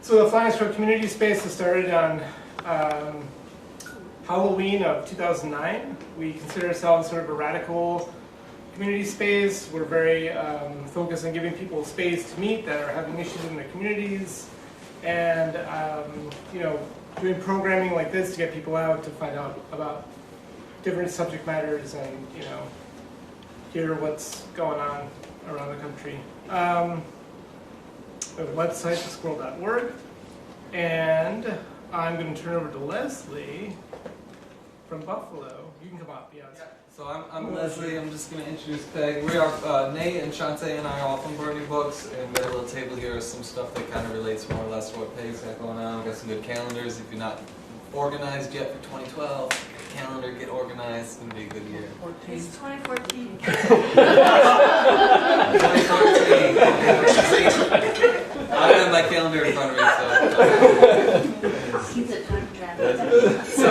So the Flying Squirrel Community Space was started on Halloween of 2009. We consider ourselves sort of a radical community space. We're very focused on giving people space to meet that are having issues in their communities, and doing programming like this to get people out to find out about different subject matters and hear what's going on around the country. We have a website, thesquirrel.org, and I'm going to turn over to Leslie from Buffalo. You can come up, yeah. So I'm Leslie. I'm just going to introduce Peg. We are Nate and Shantae and I are all from Burning Books, and we got a little table here, some stuff that kind of relates more or less to what Peg's got going on. We got some good calendars. If you're not organized yet for 2012, calendar, get organized. It's going to be a good year. It's 2014. 2014. I don't have my calendar in front of me, so. He's a time traveler. So,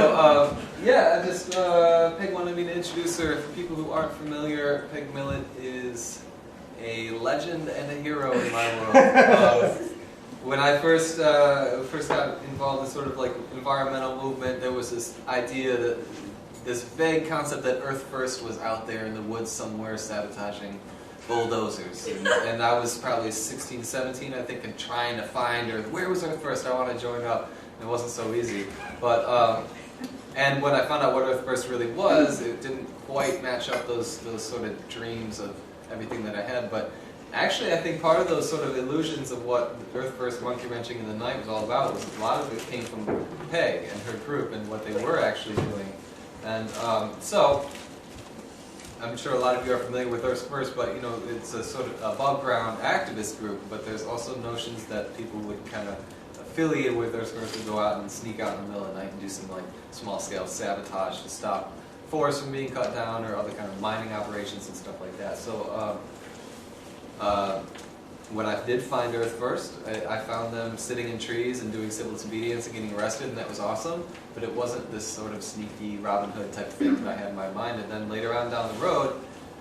yeah, Peg wanted me to introduce her. For people who aren't familiar, Peg Millett is a legend and a hero in my world. When I first got involved in sort of like environmental movement, there was this idea that this vague concept that Earth First was out there in the woods somewhere sabotaging bulldozers. And I was probably 16, 17, I think, and trying to find Earth. Where was Earth First? I want to join up. It wasn't so easy. But and when I found out what Earth First really was, it didn't quite match up those sort of dreams of everything that I had. But actually, I think part of those sort of illusions of what Earth First Monkey Wrenching in the Night was all about was a lot of it came from Peg and her group and what they were actually doing. And so, I'm sure a lot of you are familiar with Earth First, but it's a sort of above ground activist group, but there's also notions that people would kind of affiliate with Earth First would go out and sneak out in the middle of the night and do some like small scale sabotage to stop forests from being cut down or other kind of mining operations and stuff like that. So when I did find Earth First, I found them sitting in trees and doing civil disobedience and getting arrested, and that was awesome, but it wasn't this sort of sneaky Robin Hood type thing that I had in my mind. And then later on down the road,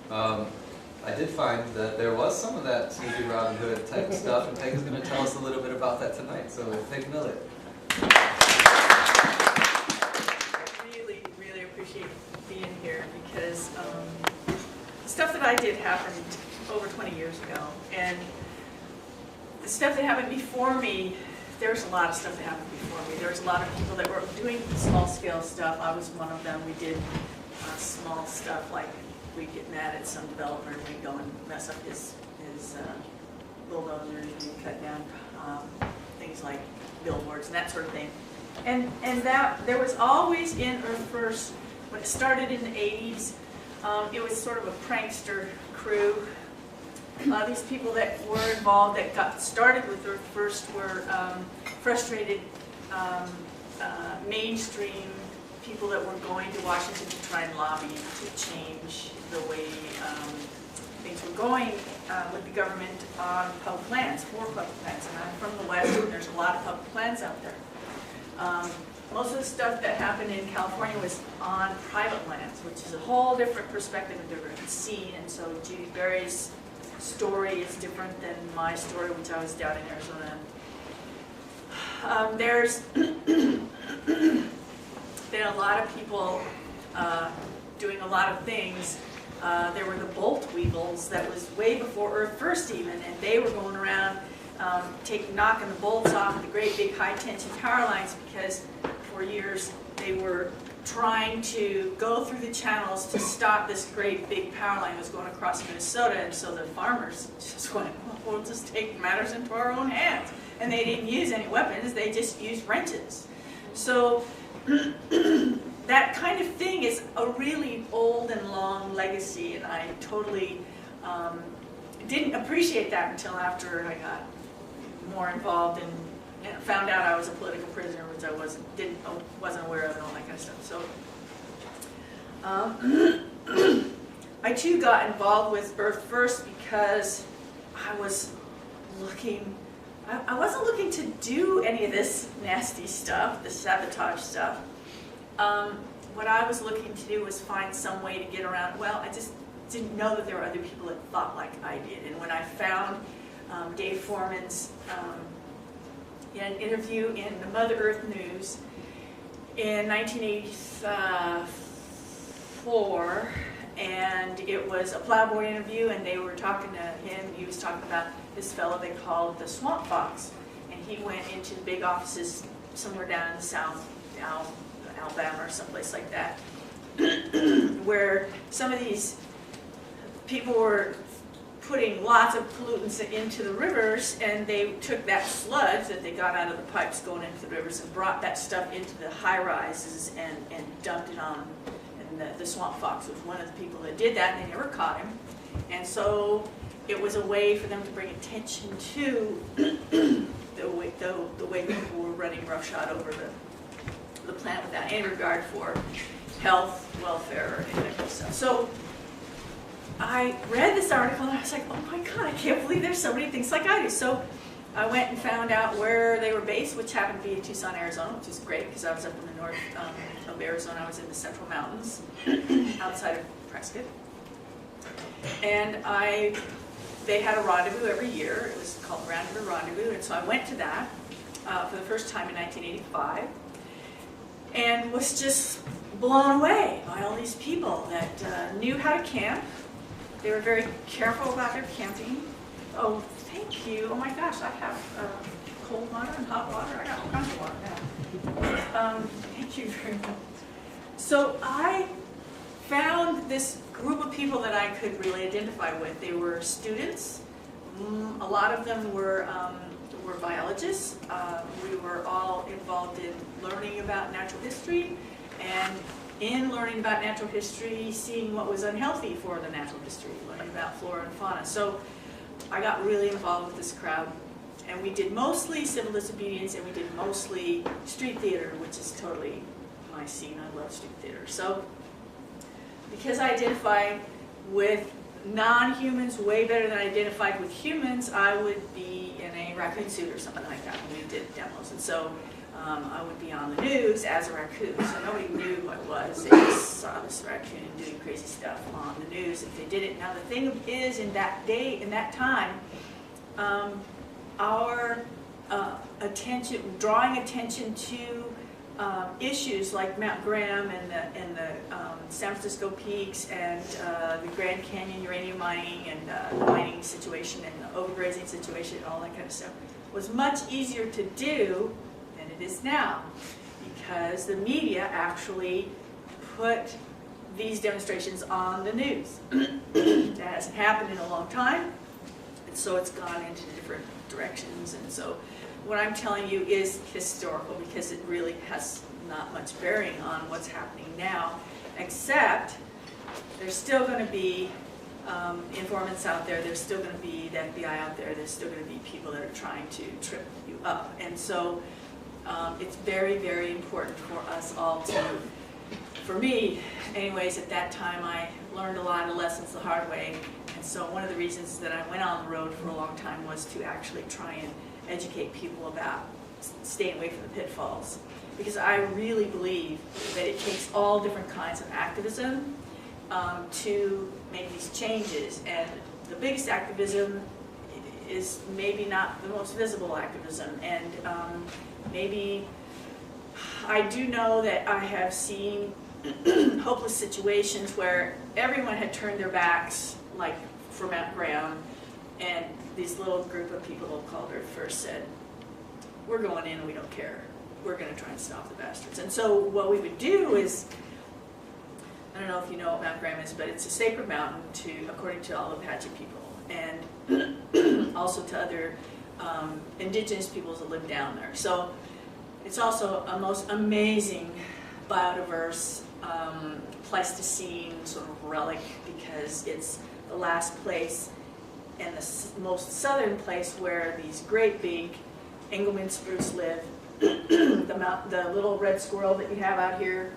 I did find that there was some of that sneaky Robin Hood type stuff, and Peg is going to tell us a little bit about that tonight. So, Peg Millett. I really, really appreciate being here because the stuff that I did happened over 20 years ago, and the stuff that happened before me, there's a lot of stuff that happened before me. There's a lot of people that were doing small-scale stuff. I was one of them. We did small stuff like we'd get mad at some developer and we'd go and mess up his bulldozer and we'd cut down things like billboards and that sort of thing. And that there was always in Earth First, when it started in the 80s, it was sort of a prankster crew. These people that were involved, that got started with Earth First, were frustrated mainstream people that were going to Washington to try and lobby to change the way things were going with the government on public lands, for public lands. And I'm from the West, and there's a lot of public lands out there. Most of the stuff that happened in California was on private lands, which is a whole different perspective and different scene. And so Judy Berry's story is different than my story, which I was down in Arizona. There's been a lot of people doing a lot of things. There were the bolt weevils that was way before Earth First even, and they were going around knocking the bolts off the great big high tension power lines because for years they were trying to go through the channels to stop this great big power line that was going across Minnesota, and so the farmers just went, well, we'll just take matters into our own hands. And they didn't use any weapons, they just used wrenches. So that kind of thing is a really old and long legacy, and I totally didn't appreciate that until after I got more involved and found out I was a political prisoner, which I wasn't aware of, and all that kind of stuff. So I too got involved with Earth First because I was looking. I wasn't looking to do any of this nasty stuff, the sabotage stuff. What I was looking to do was find some way to get around. Well, I just didn't know that there were other people that thought like I did. And when I found Dave Foreman's in an interview in the Mother Earth News in 1984, and it was a plowboy interview, and they were talking to him. He was talking about this fellow they called the Swamp Fox, and he went into the big offices somewhere down in the South, Alabama or someplace like that, where some of these people were putting lots of pollutants into the rivers, and they took that sludge that they got out of the pipes going into the rivers and brought that stuff into the high-rises and dumped it on. And the Swamp Fox was one of the people that did that, and they never caught him. And so it was a way for them to bring attention to the way people were running roughshod over the plant without any regard for health, welfare, or any of that kind of stuff. So I read this article and I was like, oh my God, I can't believe there's so many things like I do. So I went and found out where they were based, which happened to be in Tucson, Arizona, which is great because I was up in the north of Arizona. I was in the Central Mountains outside of Prescott. And they had a rendezvous every year. It was called Rendezvous Rendezvous. And so I went to that for the first time in 1985 and was just blown away by all these people that knew how to camp. They were very careful about their camping. Oh, thank you. Oh my gosh, I have cold water and hot water. I got all kinds of water now. Thank you very much. So I found this group of people that I could really identify with. They were students. A lot of them were biologists. We were all involved in learning about natural history, and in learning about natural history, seeing what was unhealthy for the natural history, learning about flora and fauna. So I got really involved with this crowd, and we did mostly civil disobedience, and we did mostly street theater, which is totally my scene. I love street theater. So because I identify with non-humans way better than I identified with humans, I would be in a raccoon suit or something like that when we did demos. And so I would be on the news as a raccoon, so nobody knew who I was. They just saw this raccoon doing crazy stuff on the news if they did it. Now the thing is, in that day, in that time, our drawing attention to issues like Mount Graham and the San Francisco Peaks and the Grand Canyon uranium mining and the mining situation and the overgrazing situation and all that kind of stuff was much easier to do than it is now, because the media actually put these demonstrations on the news. That hasn't happened in a long time, and so it's gone into different directions. And so what I'm telling you is historical, because it really has not much bearing on what's happening now, except there's still going to be informants out there, there's still going to be the FBI out there, there's still going to be people that are trying to trip you up. And so it's very, very important for us all to, for me anyways, at that time I learned a lot of lessons the hard way. And so one of the reasons that I went on the road for a long time was to actually try and educate people about staying away from the pitfalls. Because I really believe that it takes all different kinds of activism to make these changes. And the biggest activism is maybe not the most visible activism. And maybe I do know that I have seen hopeless situations where everyone had turned their backs, like for Mount Graham, and this little group of people called Earth First said, we're going in and we don't care. We're going to try and stop the bastards. And so what we would do is, I don't know if you know what Mount Graham is, but it's a sacred mountain according to all the Apache people, and also to other indigenous peoples that live down there. So it's also a most amazing biodiverse Pleistocene sort of relic, because it's the last place and the most southern place where these great big Engelmann spruce live. The little red squirrel that you have out here,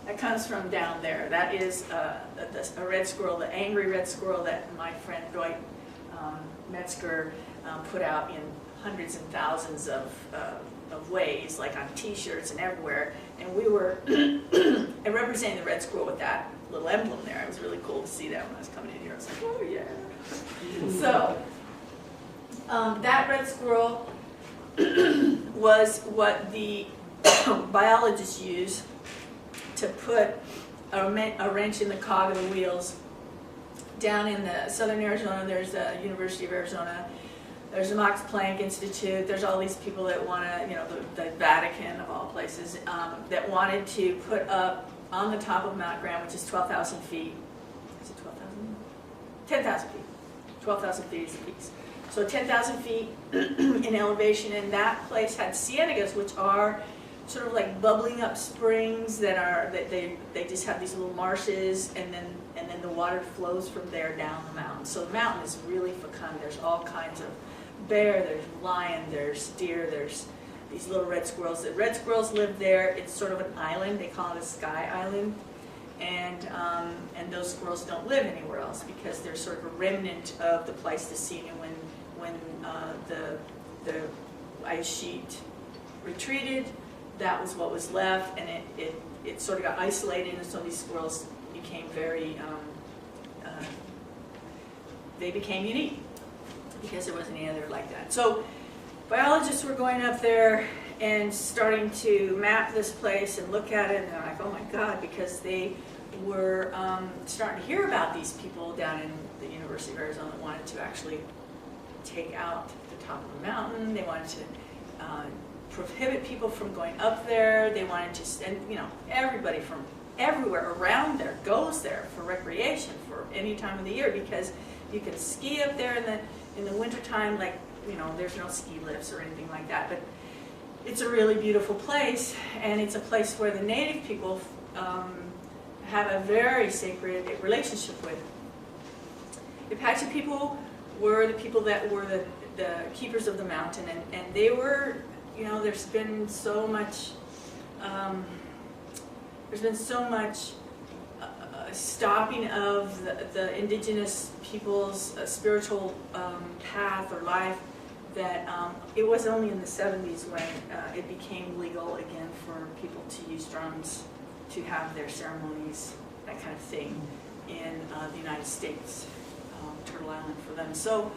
that comes from down there. That is a red squirrel, the angry red squirrel that my friend Dwight Metzger put out in hundreds and thousands of ways, like on t-shirts and everywhere. And we were representing the red squirrel with that little emblem there. It was really cool to see that when I was coming in here. I was like, oh yeah. So that red squirrel was what the biologists use to put a wrench in the cog of the wheels. Down in the southern Arizona, there's the University of Arizona, there's the Max Planck Institute, there's all these people that want to, you know, the Vatican of all places, that wanted to put up on the top of Mount Graham, which is 12,000 feet. Is it 12,000? 10,000 feet. 12,000 feet is the peak. So 10,000 feet in elevation, and that place had cienagas, which are sort of like bubbling up springs that they just have these little marshes, and then the water flows from there down the mountain. So the mountain is really fecund. There's all kinds of bear, there's lion, there's deer, there's these little red squirrels. The red squirrels live there. It's sort of an island. They call it a sky island. And those squirrels don't live anywhere else because they're sort of a remnant of the Pleistocene. And when the ice sheet retreated, that was what was left, and it sort of got isolated, and so these squirrels became very, they became unique because there wasn't any other like that. So biologists were going up there and starting to map this place and look at it, and they're like, oh my God, because they were starting to hear about these people down in the University of Arizona that wanted to actually take out the top of the mountain. They wanted to prohibit people from going up there. They wanted to, and you know, everybody from everywhere around there goes there for recreation for any time of the year, because you can ski up there in the wintertime, like, you know, there's no ski lifts or anything like that, but it's a really beautiful place, and it's a place where the native people have a very sacred relationship with. The Apache people were the people that were the keepers of the mountain, and they were, you know, there's been so much stopping of the indigenous people's spiritual path or life, that it was only in the 70s when it became legal again for people to use drums to have their ceremonies, that kind of thing, in the United States, Turtle Island for them. So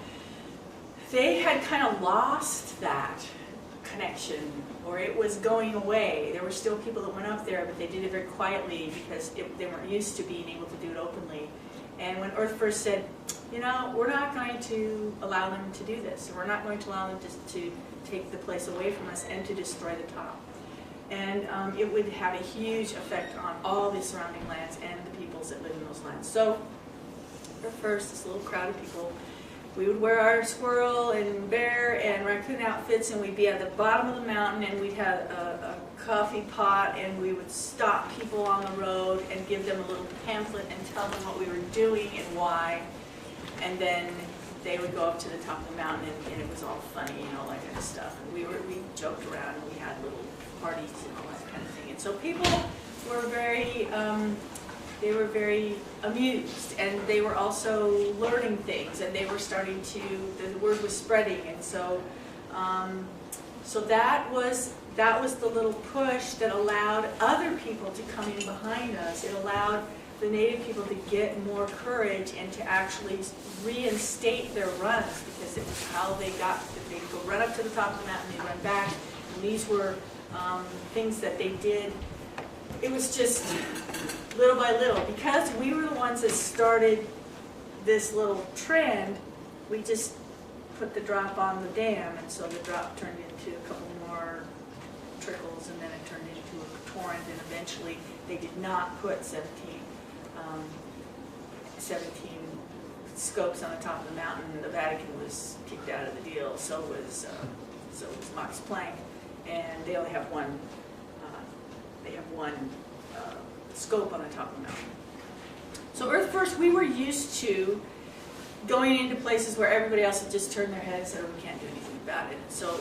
they had kind of lost that connection, or it was going away. There were still people that went up there, but they did it very quietly because they weren't used to being able to do it openly. And when Earth First said, you know, we're not going to allow them to do this, we're not going to allow them to take the place away from us and to destroy the top. And it would have a huge effect on all the surrounding lands and the peoples that live in those lands. So Earth First, this little crowd of people, we would wear our squirrel and bear and raccoon outfits, and we'd be at the bottom of the mountain, and we'd have a coffee pot, and we would stop people on the road and give them a little pamphlet and tell them what we were doing and why. And then they would go up to the top of the mountain, and it was all funny, you know, all that kind of stuff. And we joked around, and we had little parties and all that kind of thing. And so people were very amused, and they were also learning things, and they were starting to, the word was spreading, and so so that was the little push that allowed other people to come in behind us. It allowed the native people to get more courage and to actually reinstate their runs, because it was how they'd go run up to the top of the mountain, they'd run back, and these were things that they did. It was just little by little, because we were the ones that started this little trend. We just put the drop on the dam, and so the drop turned into a couple more trickles, and then it turned into a torrent, and eventually they did not put 17 scopes on the top of the mountain. The Vatican was kicked out of the deal, so was Max Planck, and they only have one. Scope on the top of the mountain. So Earth First, we were used to going into places where everybody else had just turned their head and said, oh, we can't do anything about it. So,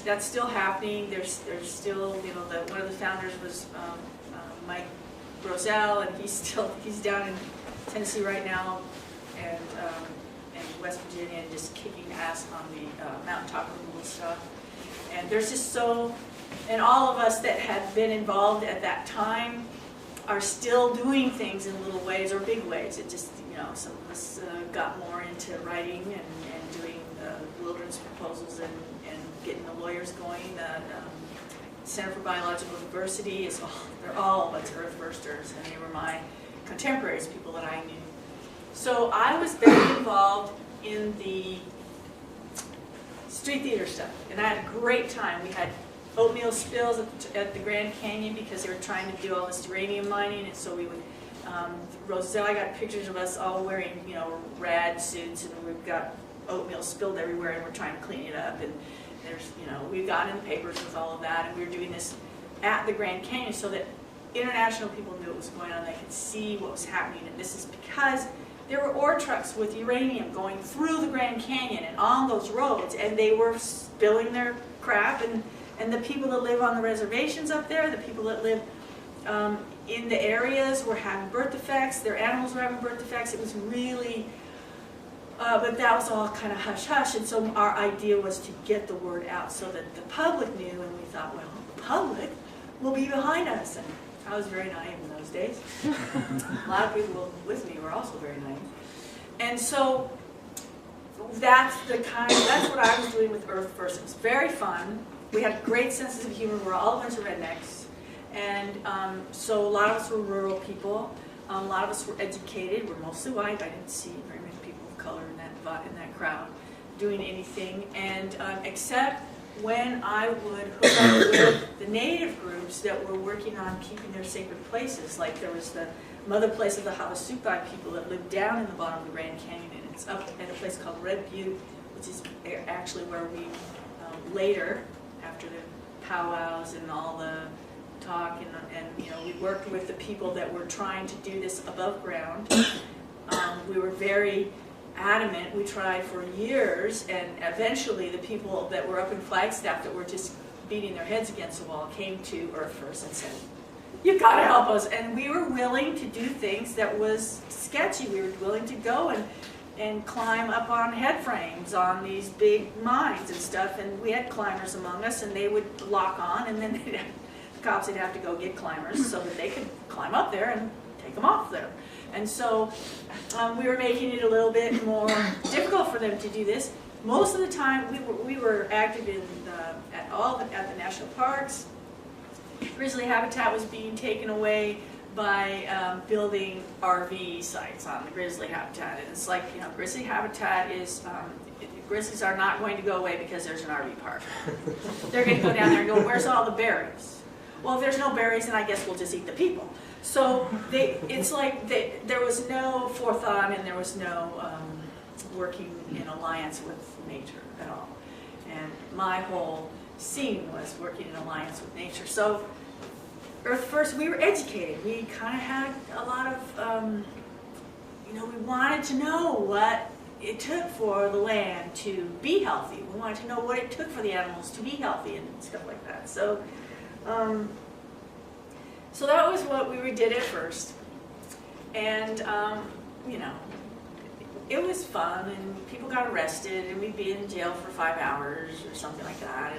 that's still happening. There's still, you know, one of the founders was Mike Roselle, and he's down in Tennessee right now, and West Virginia, and just kicking ass on the mountaintop removal stuff. And there's just and all of us that had been involved at that time are still doing things in little ways or big ways. It just, you know, some of us got more into writing and doing wilderness proposals and getting the lawyers going. The Center for Biological Diversity is they're all a bunch of Earth Firsters, and they were my contemporaries, people that I knew. So I was very involved in the street theater stuff, and I had a great time. We had oatmeal spills at the Grand Canyon because they were trying to do all this uranium mining, and so we would, Roselle, I got pictures of us all wearing, you know, rad suits, and we've got oatmeal spilled everywhere, and we're trying to clean it up, and there's, you know, we got in the papers with all of that, and we were doing this at the Grand Canyon so that international people knew what was going on, they could see what was happening, and this is because there were ore trucks with uranium going through the Grand Canyon and on those roads, and they were spilling their crap, and the people that live on the reservations up there, the people that live in the areas were having birth defects, their animals were having birth defects. It was really, but that was all kind of hush-hush, and so our idea was to get the word out so that the public knew, and we thought, well, the public will be behind us. And I was very naive in those days. A lot of people with me were also very naive. And so that's what I was doing with Earth First. It was very fun. We had great senses of humor. We're all a bunch of rednecks. And so a lot of us were rural people. A lot of us were educated. We're mostly white. I didn't see very many people of color in that crowd doing anything. And except when I would hook up with the native groups that were working on keeping their sacred places. Like there was the mother place of the Havasupai people that lived down in the bottom of the Grand Canyon, and it's up at a place called Red Butte, which is actually where we later, after the powwows and all the talk, and you know, we worked with the people that were trying to do this above ground. We were very adamant. We tried for years, and eventually the people that were up in Flagstaff that were just beating their heads against the wall came to Earth First and said, "You've got to help us." And we were willing to do things that was sketchy. We were willing to go and climb up on head frames on these big mines and stuff, and we had climbers among us, and they would lock on, and then the cops would have to go get climbers so that they could climb up there and take them off there. And so we were making it a little bit more difficult for them to do this. Most of the time, we were active in at the national parks. Grizzly habitat was being taken away by building RV sites on the grizzly habitat. And it's like, you know, grizzly habitat is, grizzlies are not going to go away because there's an RV park. They're going to go down there and go, where's all the berries? Well, if there's no berries, then I guess we'll just eat the people. So it's like there was no forethought, and there was no working in alliance with nature at all. And my whole scene was working in alliance with nature. So Earth First, we were educated. We kind of had a lot of, you know, we wanted to know what it took for the land to be healthy. We wanted to know what it took for the animals to be healthy and stuff like that. So, so that was what we did at first. And, you know, it was fun, and people got arrested, and we'd be in jail for 5 hours or something like that.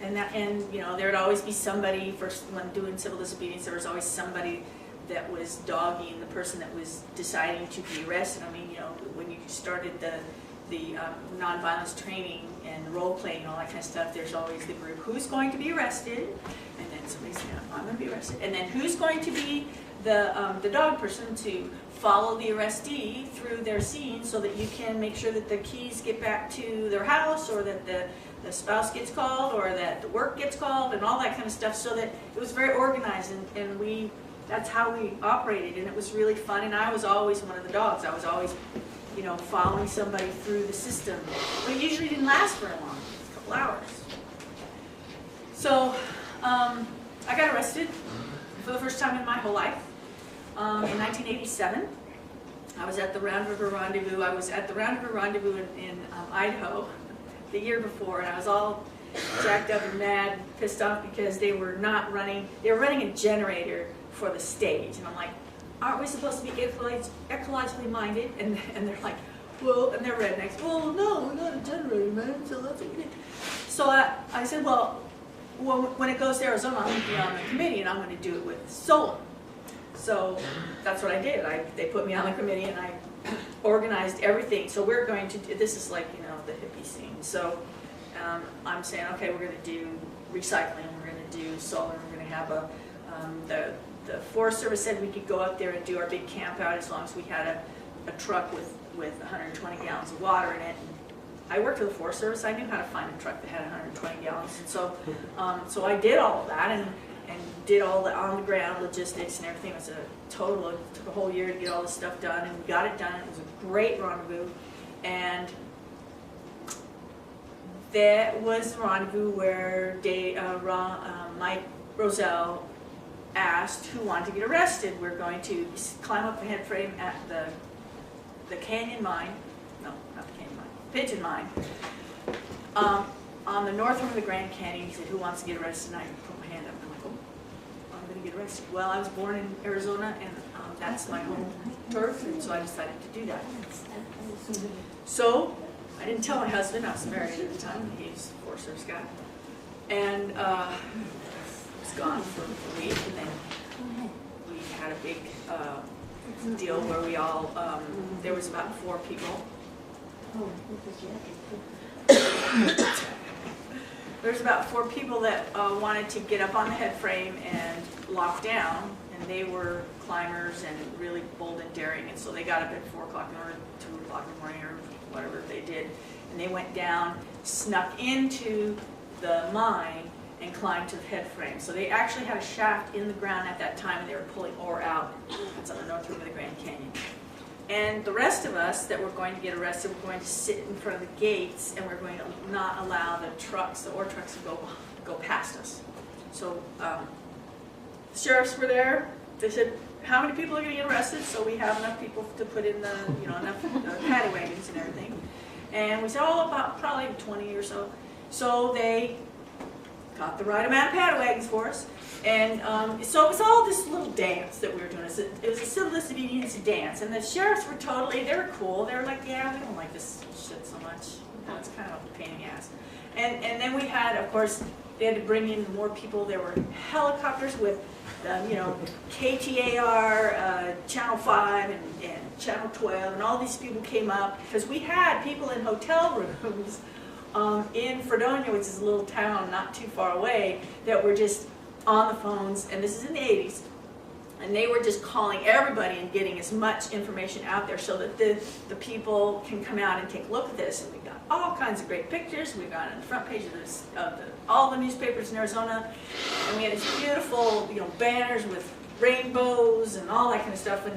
And you know, there would always be somebody, first when doing civil disobedience, there was always somebody that was dogging the person that was deciding to be arrested. I mean, you know, when you started the nonviolence training and role playing and all that kind of stuff, there's always the group, who's going to be arrested? And then somebody said, I'm going to be arrested. And then who's going to be the dog person to follow the arrestee through their scene so that you can make sure that the keys get back to their house, or that the spouse gets called, or that the work gets called, and all that kind of stuff, so that it was very organized, and that's how we operated, and it was really fun. And I was always one of the dogs. I was always, you know, following somebody through the system. But it usually didn't last very long, a couple hours. So I got arrested for the first time in my whole life in 1987. I was at the Round River Rendezvous. I was at the Round River Rendezvous in Idaho the year before, and I was all jacked up and mad, pissed off because they were running a generator for the stage. And I'm like, aren't we supposed to be ecologically minded? And they're like, well, and they're rednecks, well, no, we're not a generator, man, so that's what we did. So I said, well, when it goes to Arizona, I'm going to be on the committee, and I'm going to do it with solar. So that's what I did. They put me on the committee, and I organized everything. So we're going to, this is like, you know, the hippie scene. So I'm saying, okay, we're going to do recycling, we're going to do solar, we're going to have the Forest Service said we could go up there and do our big camp out as long as we had a truck with 120 gallons of water in it. I worked for the Forest Service, I knew how to find a truck that had 120 gallons, and so so I did all of that and did all the on-the-ground logistics and everything. It was a total, it took a whole year to get all this stuff done, and we got it done. It was a great rendezvous, and that was the rendezvous where Mike Roselle asked who wanted to get arrested. We're going to climb up the head frame at the Canyon Mine, no, not the Canyon Mine, Pigeon Mine, on the north rim of the Grand Canyon. He said, who wants to get arrested tonight? I put my hand up. I'm like, oh, I'm going to get arrested. Well, I was born in Arizona, and that's my home turf, and so I decided to do that. So I didn't tell my husband. I was married at the time. He's a Forest Service guy. And was gone for a week, and then we had a big deal where we all, there was about 4 people. There's about 4 people that wanted to get up on the head frame and lock down, and they were climbers and really bold and daring, and so they got up at 4 o'clock in the morning, 2 o'clock in the morning, or whatever they did, and they went down, snuck into the mine, and climbed to the head frame. So they actually had a shaft in the ground at that time, and they were pulling ore out. That's on the north rim of the Grand Canyon. And the rest of us that were going to get arrested were going to sit in front of the gates, and we're going to not allow the trucks, the ore trucks, to go past us. So the sheriffs were there. They said, how many people are going to get arrested? So we have enough people to put in the, enough paddy wagons and everything. And we said, oh, about probably 20 or so. So they got the right amount of paddy wagons for us. And so it was all this little dance that we were doing. It was a civil disobedience dance. And the sheriffs were they were cool. They were like, yeah, we don't like this shit so much. It's kind of a pain in the ass. And then we had, of course, they had to bring in more people. There were helicopters with, KTAR, Channel 5, and Channel 12, and all these people came up because we had people in hotel rooms in Fredonia, which is a little town not too far away, that were just on the phones, and this is in the 80s, and they were just calling everybody and getting as much information out there so that the people can come out and take a look at this. And we got all kinds of great pictures. We got it on the front page of all the newspapers in Arizona, and we had these beautiful, banners with rainbows and all that kind of stuff.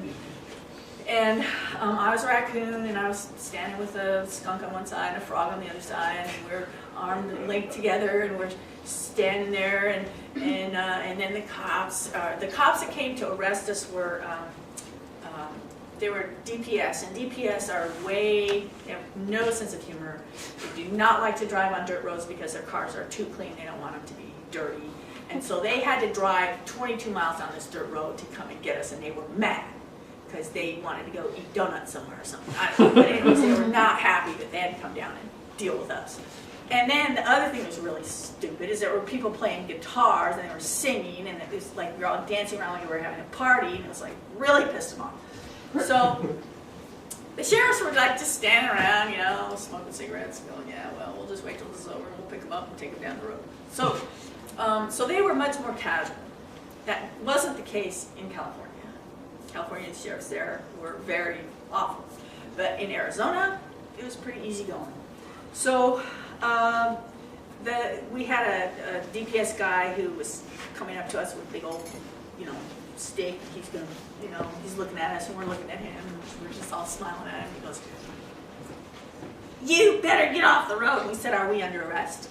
And I was a raccoon, and I was standing with a skunk on one side and a frog on the other side, and we're armed and linked together, and we're standing there, and then the cops that came to arrest us were they were DPS, and DPS they have no sense of humor. They do not like to drive on dirt roads because their cars are too clean. They don't want them to be dirty, and so they had to drive 22 miles on this dirt road to come and get us, and they were mad because they wanted to go eat donuts somewhere or something. I don't know, but anyways, they were not happy that they had to come down and deal with us. And then the other thing that was really stupid is there were people playing guitars, and they were singing, and it was like we were all dancing around like we were having a party, and it was like really pissed them off. So the sheriffs were like just standing around, smoking cigarettes, and going, yeah, well, we'll just wait till this is over, and we'll pick them up and take them down the road. So they were much more casual. That wasn't the case in California. California sheriffs there were very awful. But in Arizona, it was pretty easy going. So we had a DPS guy who was coming up to us with a big old, stick. He's going to, he's looking at us, and we're looking at him, and we're just all smiling at him. He goes, "You better get off the road." And we said, "Are we under arrest?"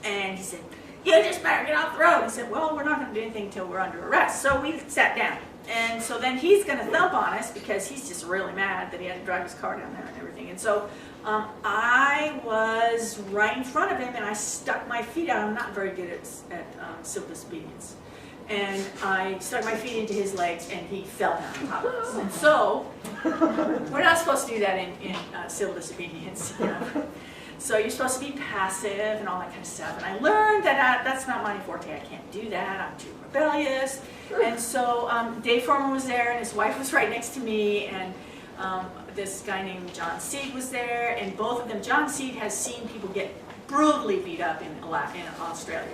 And he said, "You just better get off the road." I said, "Well, we're not going to do anything until we're under arrest." So we sat down. And so then he's going to thump on us because he's just really mad that he had to drive his car down there and everything. And so I was right in front of him, and I stuck my feet out. I'm not very good at civil disobedience. And I stuck my feet into his legs, and he fell down on top of us. And so we're not supposed to do that in civil disobedience. So you're supposed to be passive and all that kind of stuff. And I learned that that's not my forte. I can't do that. I'm too rebellious. And so Dave Foreman was there, and his wife was right next to me, and this guy named John Seed was there, and both of them, John Seed has seen people get brutally beat up in Australia.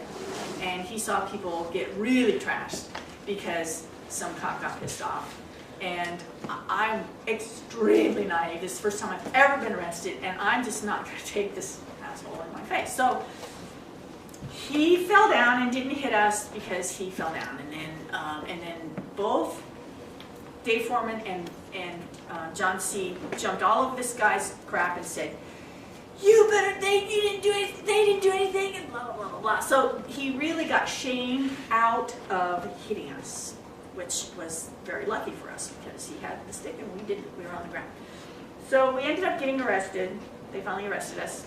And he saw people get really trashed because some cop got pissed off. And I'm extremely naive. This is the first time I've ever been arrested, and I'm just not going to take this asshole in my face. So he fell down and didn't hit us because he fell down. And then both Dave Foreman and John C. jumped all over this guy's crap and said, "You better, you didn't do anything, they didn't do anything," and blah, blah, blah, blah, blah. So he really got shamed out of hitting us, which was very lucky for us because he had the stick and we didn't, we were on the ground. So we ended up getting arrested. They finally arrested us.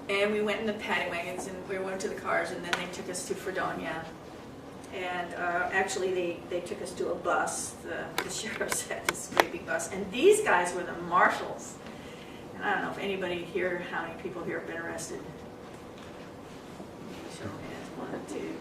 And we went in the paddy wagons and we went to the cars, and then they took us to Fredonia. And actually they took us to a bus. The sheriffs had this great big bus. And these guys were the marshals. And I don't know if anybody here, how many people here have been arrested? Show of hands, 1, 2,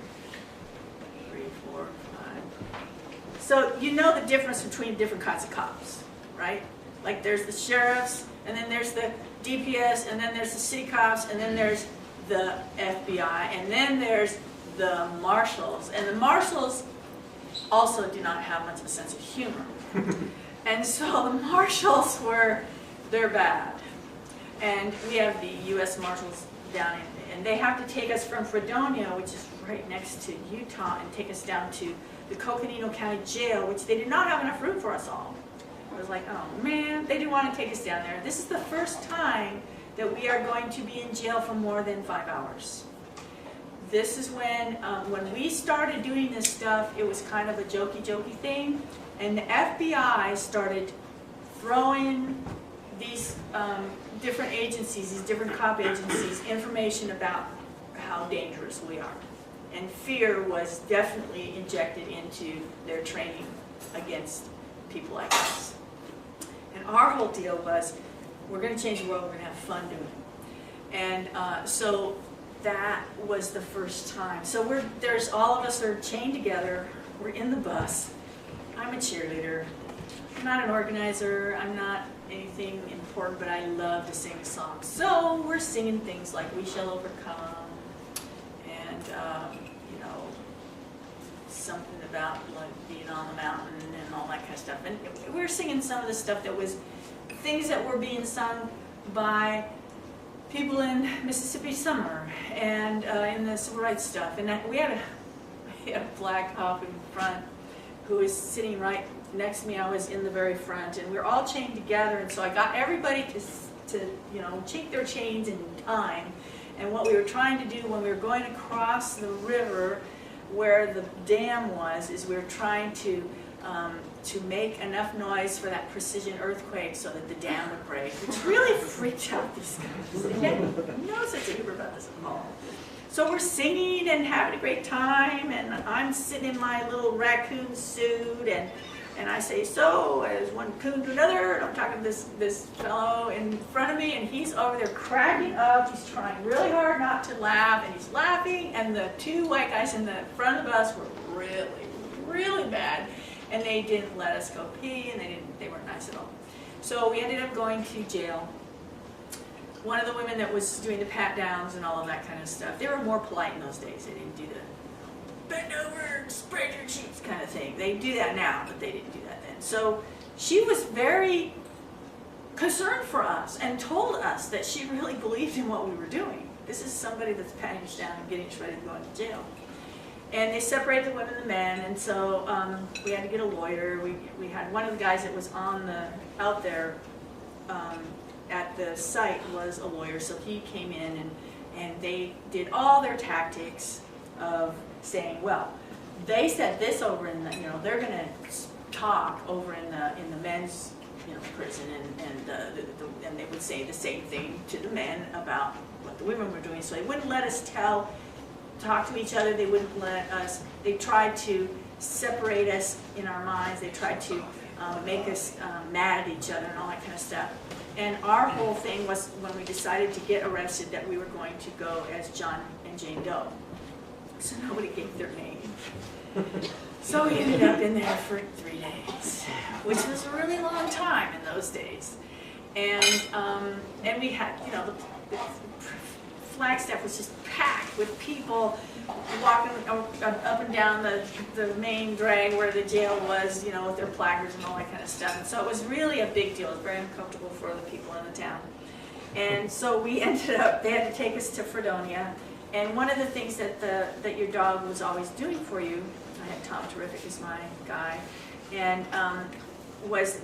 3, 4, 5. So you know the difference between different kinds of cops, right? Like there's the sheriffs, and then there's the DPS, and then there's the city cops, and then there's the FBI, and then there's the marshals. And the marshals also do not have much of a sense of humor. And so the marshals they're bad. And we have the U.S. Marshals down in, and they have to take us from Fredonia, which is right next to Utah, and take us down to the Coconino County Jail, which they did not have enough room for us all. I was like, oh man, they didn't want to take us down there. This is the first time that we are going to be in jail for more than 5 hours. This is when we started doing this stuff, it was kind of a jokey thing, and the FBI started throwing these different agencies, these different cop agencies, information about how dangerous we are. And fear was definitely injected into their training against people like us. And our whole deal was, we're going to change the world, we're going to have fun doing it. And so that was the first time. So there's all of us are chained together, we're in the bus. I'm a cheerleader. I'm not an organizer, I'm not anything important, but I love to sing songs. So we're singing things like "We Shall Overcome," and you know, something about like being on the mountain and all that kind of stuff. And we're singing some of the stuff that was things that were being sung by people in Mississippi Summer and in the civil rights stuff. And we had a black cop in front who was sitting right next to me. I was in the very front, and we were all chained together, and so I got everybody to you know, check their chains in time. And what we were trying to do when we were going across the river where the dam was, is we were trying to make enough noise for that precision earthquake so that the dam would break, which really freaked out these guys. They had no sense of humor about this at all. So we're singing and having a great time, and I'm sitting in my little raccoon suit, and I say, so, as one coon to another, and I'm talking to this fellow in front of me, and he's over there cracking up. He's trying really hard not to laugh, and he's laughing, and the two white guys in the front of the bus were really, really bad, and they didn't let us go pee, and they weren't nice at all. So we ended up going to jail. One of the women that was doing the pat downs and all of that kind of stuff, they were more polite in those days. They didn't do the bend over, spread your cheeks kind of thing. They do that now, but they didn't do that then. So she was very concerned for us and told us that she really believed in what we were doing. This is somebody that's patting us down and getting us ready to go into jail. And they separated the women and the men, and so we had to get a lawyer. We had one of the guys that was out there at the site was a lawyer, so he came in and they did all their tactics of saying, well, they said this over in the, you know, they're going to talk over in the men's, you know, prison, and they would say the same thing to the men about what the women were doing. So they wouldn't let us talk to each other. They wouldn't let us. They tried to separate us in our minds. They tried to make us mad at each other and all that kind of stuff. And our whole thing was, when we decided to get arrested, that we were going to go as John and Jane Doe. So nobody gave their name. So we ended up in there for 3 days, which was a really long time in those days. And we had, you know, the Flagstaff was just packed with people walking up and down the main drag where the jail was, you know, with their placards and all that kind of stuff. And so it was really a big deal. It was very uncomfortable for the people in the town. And so we ended up, they had to take us to Fredonia. And one of the things that your dog was always doing for you, I had Tom Terrific as my guy, and was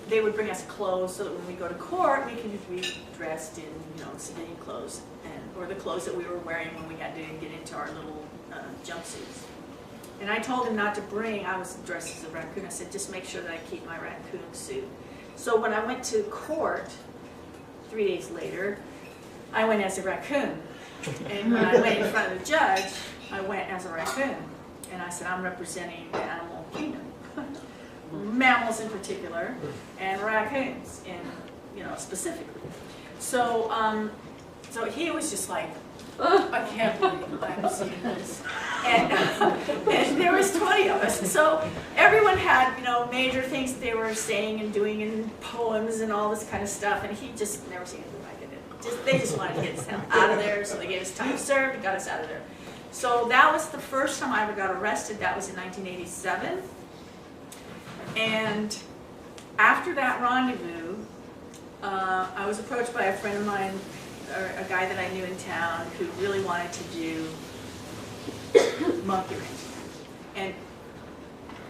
they would bring us clothes so that when we go to court, we can be dressed in, you know, civilian clothes, or the clothes that we were wearing when we had to get into our little jumpsuits. And I told him not to bring, I was dressed as a raccoon, I said just make sure that I keep my raccoon suit. So when I went to court 3 days later, I went as a raccoon. And when I went in front of the judge, I went as a raccoon. And I said, I'm representing the animal kingdom. Mammals in particular, and raccoons in, you know, specifically. So, so he was just like, I can't believe I'm seeing this. And there was 20 of us. So everyone had, you know, major things that they were saying and doing in poems and all this kind of stuff. And he just never seen anything like it. They just wanted to get us out of there. So they gave us time to serve and got us out of there. So that was the first time I ever got arrested. That was in 1987. And after that rendezvous, I was approached by a friend of mine, or a guy that I knew in town, who really wanted to do monkey wrenching. And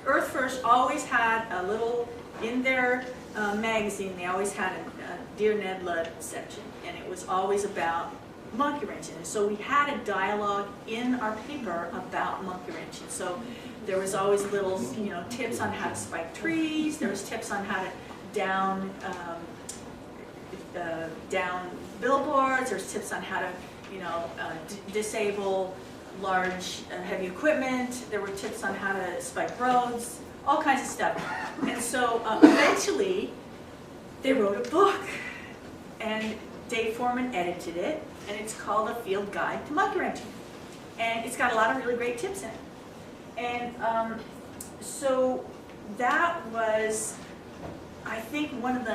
Earth First always had a little, in their magazine, they always had a Dear Ned Ludd section, and it was always about monkey wrenching. And so we had a dialogue in our paper about monkey wrenching. So there was always little, you know, tips on how to spike trees. There was tips on how to down billboards. There's tips on how to, you know, disable large heavy equipment. There were tips on how to spike roads, all kinds of stuff. And so eventually they wrote a book, and Dave Foreman edited it, and it's called A Field Guide to Monkey Wrenching. And it's got a lot of really great tips in it. And so that was, I think, one of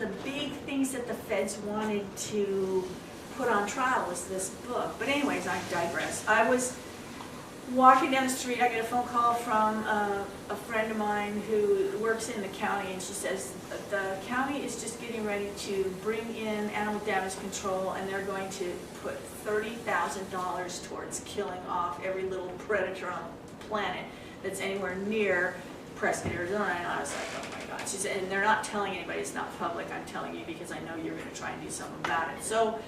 the big things that the feds wanted to put on trial was this book. But anyways, I digress. I was walking down the street. I get a phone call from a friend of mine who works in the county, and she says the county is just getting ready to bring in animal damage control, and they're going to put $30,000 towards killing off every little predator on the planet that's anywhere near Prescott, Arizona. And I was like, oh my God. She said, and they're not telling anybody, it's not public, I'm telling you because I know you're going to try and do something about it. So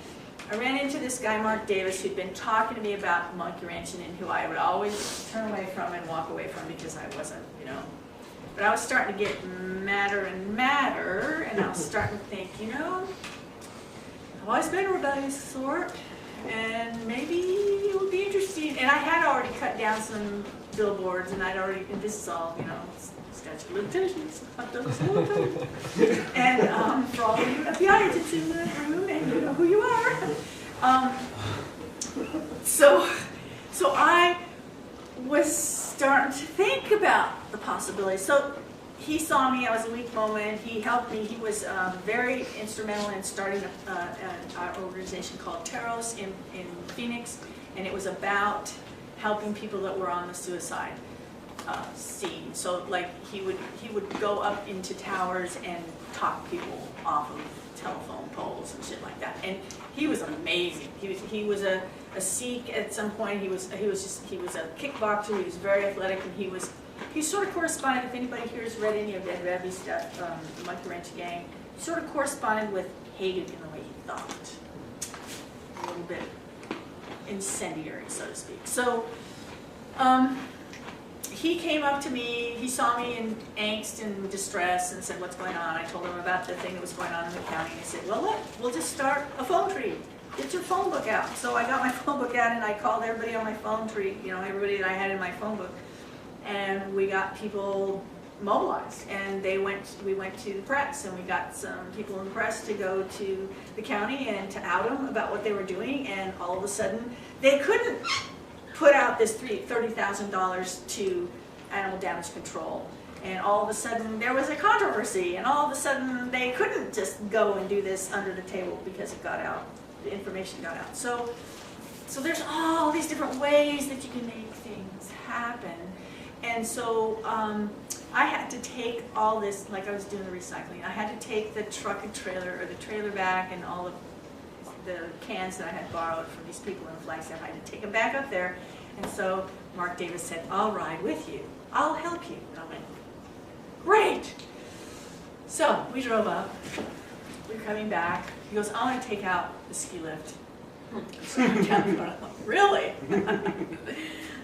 I ran into this guy, Mark Davis, who'd been talking to me about monkey wrenching, and who I would always turn away from and walk away from because I wasn't, you know. But I was starting to get madder and madder, and I was starting to think, you know, I've always been a rebellious sort, and maybe it would be interesting. And I had already cut down some billboards, and I'd already, and this is all, you know, statute of limitations. I've done this a long time. And for all of you at the audience, it's in the room, and you know who you are. So I was starting to think about the possibility. So he saw me. I was a weak moment. He helped me. He was very instrumental in starting an organization called Teros in Phoenix, and it was about helping people that were on the suicide scene. So like he would go up into towers and talk people off of telephone poles and shit like that. And he was amazing. He was a Sikh at some point. He was a kickboxer. He was very athletic, and he sort of corresponded, if anybody here has read any of Ed Radley's stuff, the Monkey Wrench Gang, he sort of corresponded with Hagen in the way he thought. A little bit incendiary, so to speak. So he came up to me, he saw me in angst and distress and said, what's going on? I told him about the thing that was going on in the county, and he said, well look, we'll just start a phone tree. Get your phone book out. So I got my phone book out, and I called everybody on my phone tree, you know, everybody that I had in my phone book. And we got people mobilized, and we went to the press, and we got some people in the press to go to the county and to out them about what they were doing, and all of a sudden they couldn't put out this $30,000 to animal damage control, and all of a sudden there was a controversy, and all of a sudden they couldn't just go and do this under the table because it got out, the information got out. So so there's all these different ways that you can make things happen. And so I had to take all this, like I was doing the recycling, I had to take the truck and trailer, or the trailer back, and all of the cans that I had borrowed from these people in Flagstaff. I had to take them back up there. And so Mark Davis said, I'll ride with you. I'll help you. And I went, great. So we drove up. We were coming back. He goes, I want to take out the ski lift. So I'm down in front of him, really?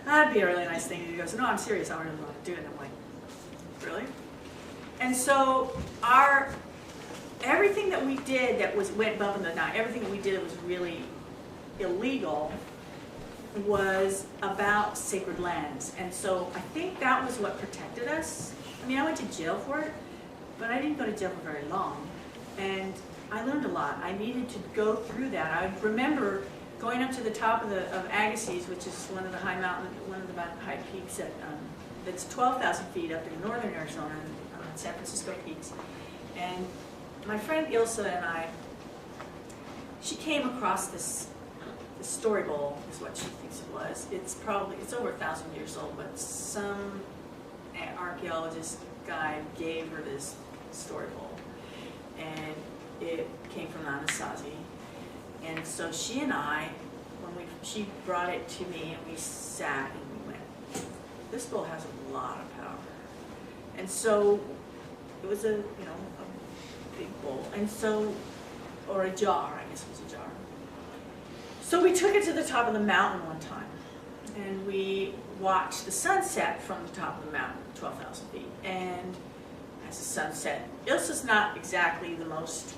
That'd be a really nice thing. He goes, no, I'm serious. I really want to do it. And I'm like, really? And so everything that we did that went above and beyond, everything that we did that was really illegal was about sacred lands. And so I think that was what protected us. I mean, I went to jail for it, but I didn't go to jail for very long. And I learned a lot. I needed to go through that. I remember going up to the top of Agassiz, which is one of the high peaks that's 12,000 feet up in northern Arizona, San Francisco peaks. And my friend Ilsa and she came across this story bowl, is what she thinks it was. It's over 1,000 years old, but some archaeologist guy gave her this story bowl. And it came from Anasazi. And so she and I, she brought it to me, and we sat and we went, this bowl has a lot of power. And so it was a big bowl, and so, or a jar, I guess it was a jar. So we took it to the top of the mountain one time, and we watched the sunset from the top of the mountain, 12,000 feet. And as the sunset, Ilsa's not exactly the most,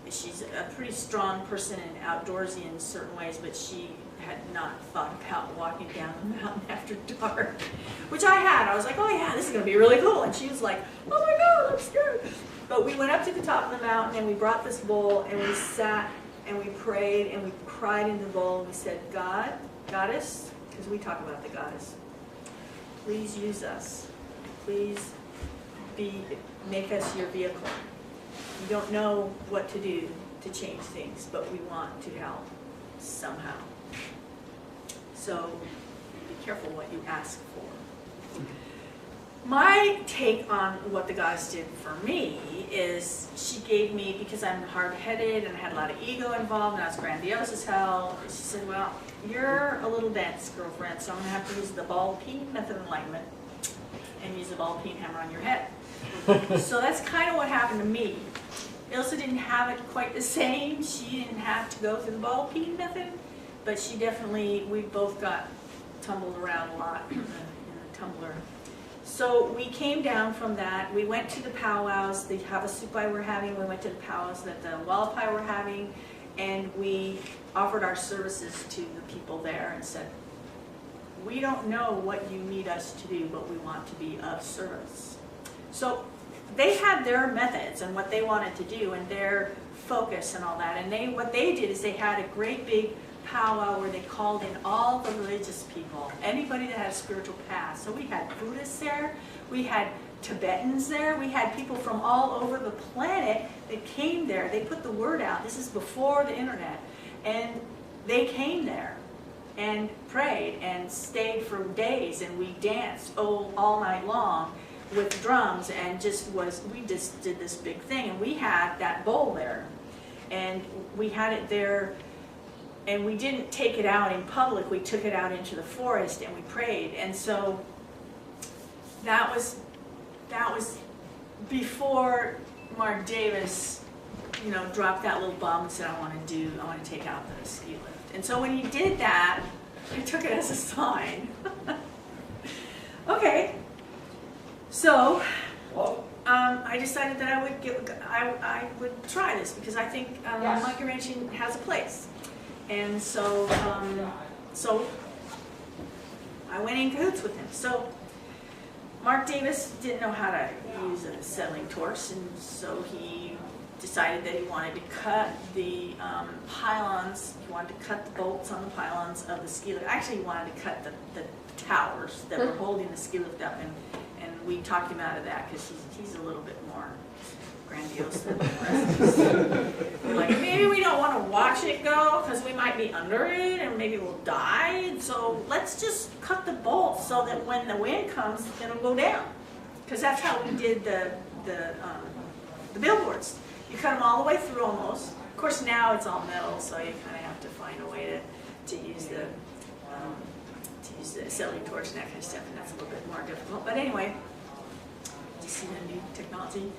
she's a pretty strong person and outdoorsy in certain ways, but she had not thought about walking down the mountain after dark, which I had. I was like, oh yeah, this is going to be really cool. And she was like, oh my God, I'm scared. But we went up to the top of the mountain, and we brought this bowl, and we sat and we prayed and we cried into the bowl, and we said, God, Goddess, because we talk about the Goddess, please use us. Please make us your vehicle. We don't know what to do to change things, but we want to help somehow. So be careful what you ask for. My take on what the Goddess did for me is she gave me, because I'm hard-headed and I had a lot of ego involved and I was grandiose as hell, she said, well, you're a little dense, girlfriend, so I'm going to have to use the ball-peen method of enlightenment and use a ball-peen hammer on your head. So that's kind of what happened to me. Ilsa didn't have it quite the same. She didn't have to go through the ball-peen method, but she definitely, we both got tumbled around a lot in the tumbler. So we came down from that. We went to the powwows, the Havasupai we're having. We went to the powwows that the Wallapai were having, and we offered our services to the people there and said, we don't know what you need us to do, but we want to be of service. So they had their methods and what they wanted to do and their focus and all that. And what they did is they had a great big powwow where they called in all the religious people, anybody that had a spiritual path. So we had Buddhists there, we had Tibetans there, we had people from all over the planet that came there. They put the word out. This is before the internet. And they came there and prayed and stayed for days, and we danced all night long with drums, and we just did this big thing. And we had that bowl there, and we had it there, and we didn't take it out in public. We took it out into the forest and we prayed. And so that was before Mark Davis, dropped that little bomb and said, I want to take out the ski lift. And so when he did that, I took it as a sign. Okay. So I decided that I would try this because I think monkey wrenching has a place. And so I went in cahoots with him. So Mark Davis didn't know how to use a settling torch, and so he decided that he wanted to cut the pylons. He wanted to cut the bolts on the pylons of the ski lift. Actually, he wanted to cut the towers that were holding the ski lift up, and we talked him out of that because he's a little bit more grandiose than the rest. We're like, maybe we don't want to watch it go because we might be under it and maybe we'll die. So let's just cut the bolts so that when the wind comes, it'll go down. Because that's how we did the billboards. You cut them all the way through almost. Of course, now it's all metal, so you kind of have to find a way to use the acetylene torch and that kind of stuff, and that's a little bit more difficult. But anyway, just see the new technology.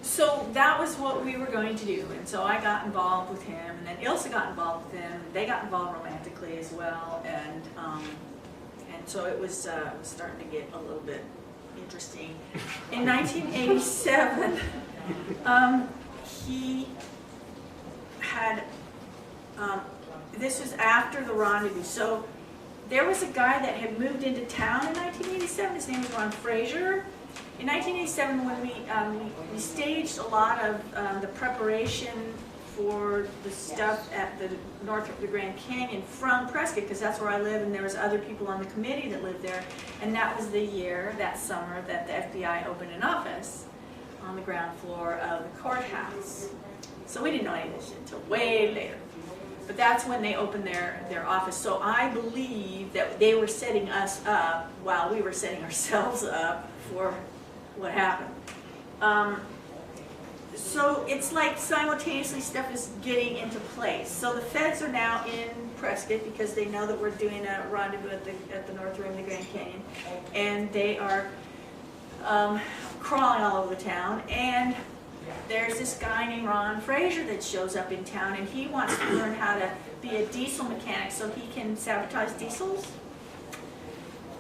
So that was what we were going to do, and so I got involved with him, and then Ilse got involved with him. And they got involved romantically as well, and so it was starting to get a little bit interesting. In 1987, he had. This was after the rendezvous. So there was a guy that had moved into town in 1987. His name was Ron Fraser. In 1987, when we staged a lot of the preparation for the stuff at the north of the Grand Canyon from Prescott, because that's where I live, and there was other people on the committee that lived there. And that was the year, that summer, that the FBI opened an office on the ground floor of the courthouse. So we didn't know any of this until way later. But that's when they opened their office. So I believe that they were setting us up while we were setting ourselves up for what happened. So it's like simultaneously stuff is getting into place. So the feds are now in Prescott because they know that we're doing a rendezvous at the north rim of the Grand Canyon. And they are crawling all over the town. And there's this guy named Ron Fraser that shows up in town, and he wants to learn how to be a diesel mechanic so he can sabotage diesels.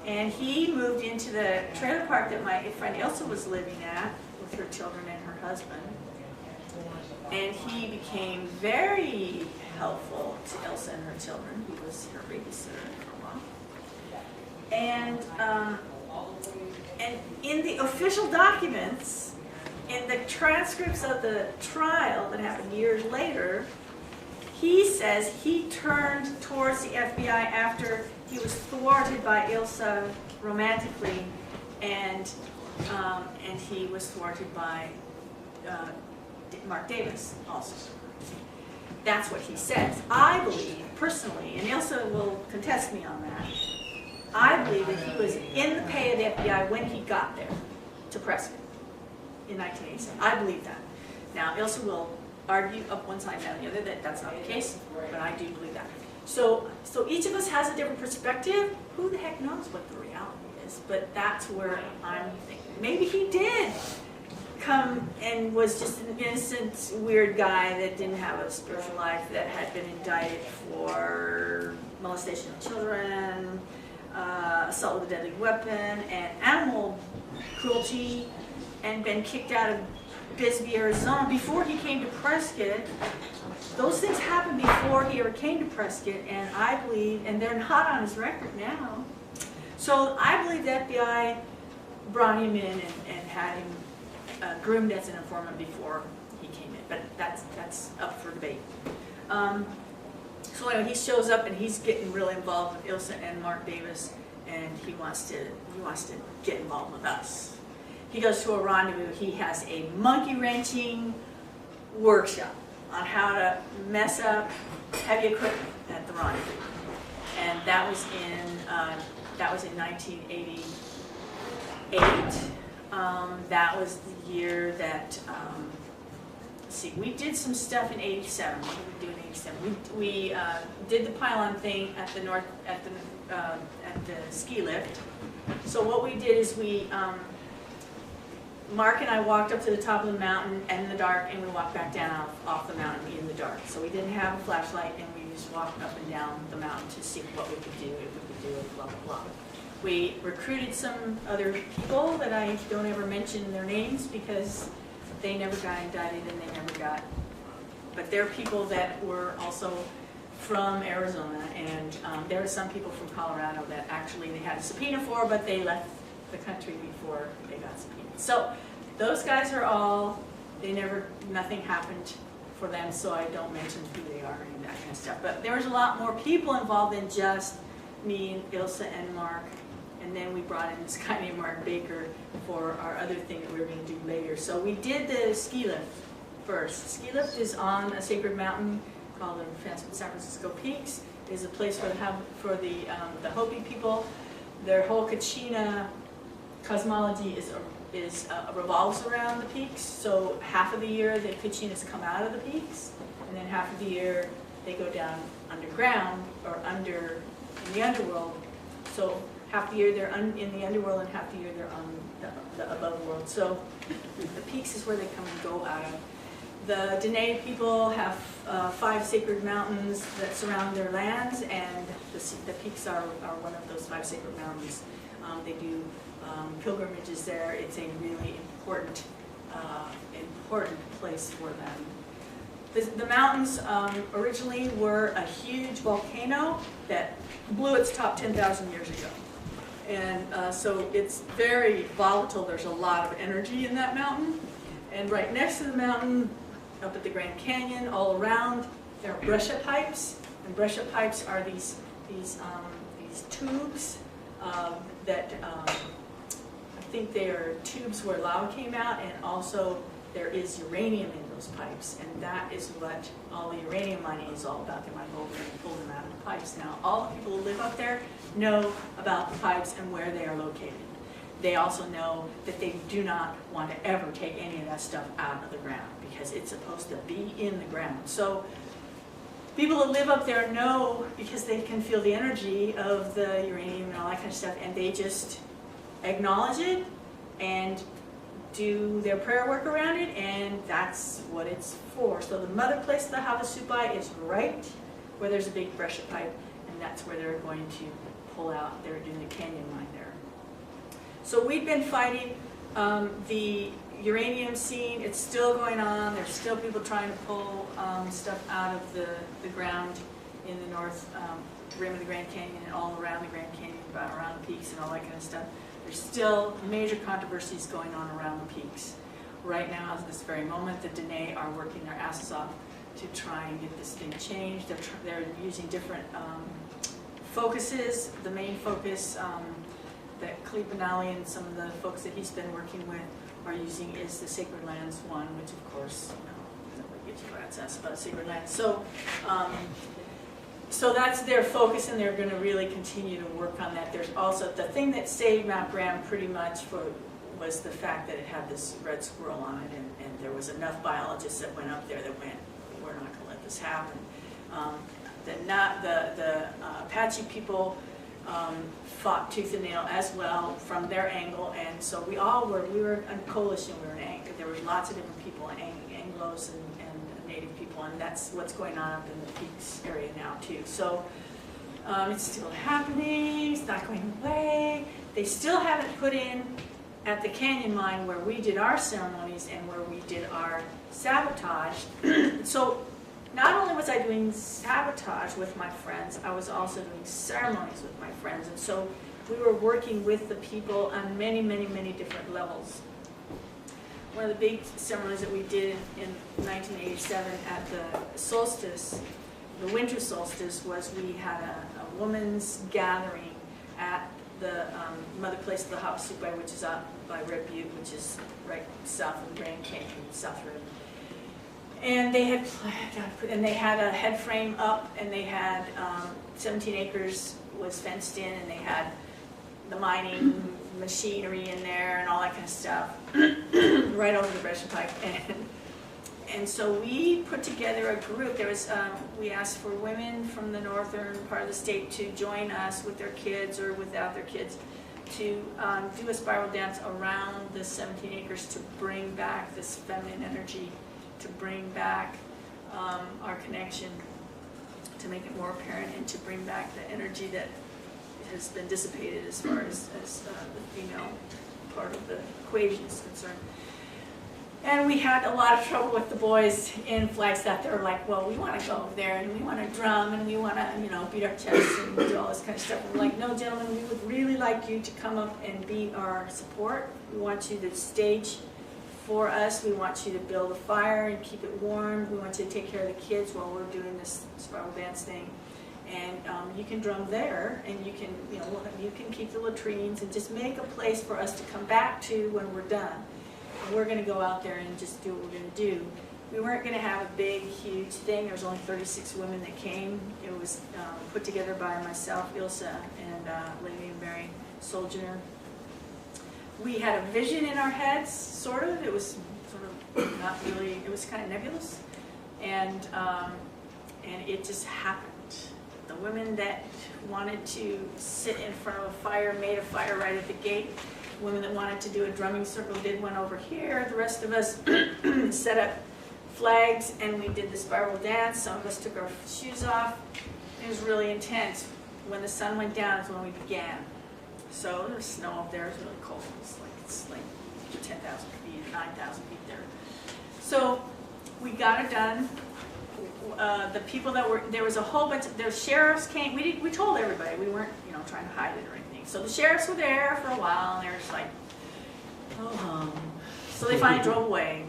And he moved into the trailer park that my friend Ilse was living at with her children and her husband. And he became very helpful to Ilse and her children. He was her babysitter for a while. And in the official documents, in the transcripts of the trial that happened years later, he says he turned towards the FBI after he was thwarted by Ilse romantically, and he was thwarted by Mark Davis also. That's what he says. I believe, personally, and Ilse will contest me on that, I believe that he was in the pay of the FBI when he got there to Prescott in 1987. I believe that. Now, Ilse will argue up one side and the other that that's not the case, but I do believe that. So each of us has a different perspective. Who the heck knows what the reality is? But that's where I'm thinking. Maybe he did come and was just an innocent, weird guy that didn't have a spiritual life, that had been indicted for molestation of children, assault with a deadly weapon, and animal cruelty, and been kicked out of Bisbee, Arizona before he came to Prescott. Those things happened before he ever came to Prescott, and I believe, and they're not on his record now. So I believe the FBI brought him in and had him groomed as an informant before he came in, but that's up for debate. So anyway, he shows up and he's getting really involved with Ilse and Mark Davis, and he wants to get involved with us. He goes to a rendezvous. He has a monkey wrenching workshop on how to mess up heavy equipment at the rendezvous, and that was in 1988. That was the year that. Let's see, we did some stuff in '87. What did we do in '87? We did the pylon thing at the ski lift. So what we did is we. Mark and I walked up to the top of the mountain in the dark, and we walked back down off the mountain in the dark. So we didn't have a flashlight, and we just walked up and down the mountain to see what we could do, if we could do it, blah, blah, blah. We recruited some other people that I don't ever mention their names because they never got indicted and they never got, but they're people that were also from Arizona, and there were some people from Colorado that actually they had a subpoena for, but they left the country before they got subpoenaed. So those guys are all, nothing happened for them, so I don't mention who they are and that kind of stuff. But there was a lot more people involved than just me and Ilse and Mark And then we brought in this guy named Mark Baker for our other thing that we were going to do later. So we did the ski lift first. Ski lift is on a sacred mountain called the San Francisco Peaks. It is a place for the Hopi people. Their whole Kachina cosmology revolves around the peaks. So half of the year the Kachinas come out of the peaks, and then half of the year they go down underground or in the underworld. So half the year they're in the underworld, and half the year they're on the above world. So the peaks is where they come and go out of. The Dene people have 5 sacred mountains that surround their lands, and the peaks are one of those 5 sacred mountains. They do pilgrimages there. It's a really important place for them. The mountains originally were a huge volcano that blew its top 10,000 years ago. And so it's very volatile. There's a lot of energy in that mountain. And right next to the mountain, up at the Grand Canyon, all around, there are breccia pipes. And breccia pipes are these tubes that I think they are tubes where lava came out, and also there is uranium in those pipes, and that is what all the uranium mining is all about. They mine gold and pull them out of the pipes. Now, all the people who live up there know about the pipes and where they are located. They also know that they do not want to ever take any of that stuff out of the ground because it's supposed to be in the ground. So people that live up there know, because they can feel the energy of the uranium and all that kind of stuff, and they just acknowledge it and do their prayer work around it, and that's what it's for. So the mother place of the Havasupai is right where there's a big breccia pipe, and that's where they're going to pull out. They're doing the canyon mine there. So we've been fighting the uranium scene. It's still going on. There's still people trying to pull stuff out of the ground in the north rim of the Grand Canyon and all around the Grand Canyon, around the peaks and all that kind of stuff. There's still major controversies going on around the peaks. Right now, at this very moment, the Dene are working their asses off to try and get this thing changed. They're using different focuses. The main focus that Khalid Benali and some of the folks that he's been working with are using is the Sacred Lands one, which of course, nobody gives a rat's ass about Sacred Lands. So, so that's their focus, and they're going to really continue to work on that. There's also the thing that saved Mount Graham pretty much was the fact that it had this red squirrel on it, and there was enough biologists that went up there that went, we're not going to let this happen. The Apache people fought tooth and nail as well from their angle, and so we were a coalition. We were an angle. There were lots of different people, Anglos and Native people, and that's what's going on up in the Peaks area now too. So it's still happening. It's not going away. They still haven't put in at the canyon mine where we did our ceremonies and where we did our sabotage. So not only was I doing sabotage with my friends, I was also doing ceremonies with my friends. And so we were working with the people on many, many, many different levels. One of the big ceremonies that we did in 1987 at the solstice, the winter solstice, was we had a women's gathering at the mother place of the Havasupai, which is up by Red Butte, which is right south of the Grand Canyon, South Rim. And they had a head frame up, and they had 17 acres was fenced in, and they had the mining machinery in there and all that kind of stuff right over the breccia pipe. And so we put together a group. There was we asked for women from the northern part of the state to join us with their kids or without their kids to do a spiral dance around the 17 acres to bring back this feminine energy, to bring back our connection, to make it more apparent, and to bring back the energy that has been dissipated as far as the female part of the equation is concerned. And we had a lot of trouble with the boys in Flagstaff. They were like, well, we want to go over there, and we want to drum, and we want to, beat our chests and do all this kind of stuff. And we're like, no, gentlemen, we would really like you to come up and be our support. We want you to stage for us. We want you to build a fire and keep it warm. We want you to take care of the kids while we're doing this spiral dance thing. And you can drum there, and you can, you can keep the latrines and just make a place for us to come back to when we're done. And we're going to go out there and just do what we're going to do. We weren't going to have a big, huge thing. There was only 36 women that came. It was put together by myself, Ilse, and Lady and Mary Soldier. We had a vision in our heads, sort of. It was sort of not really. It was kind of nebulous, and it just happened. The women that wanted to sit in front of a fire made a fire right at the gate. Women that wanted to do a drumming circle did one over here. The rest of us set up flags and we did the spiral dance. Some of us took our shoes off. It was really intense. When the sun went down is when we began. So there was snow up there. It was really cold. It's like 10,000 feet, 9,000 feet there. So we got it done. The people that were, there was a whole bunch of, the sheriffs came, we told everybody, we weren't, trying to hide it or anything. So the sheriffs were there for a while, and they were just like, oh. So they finally drove away.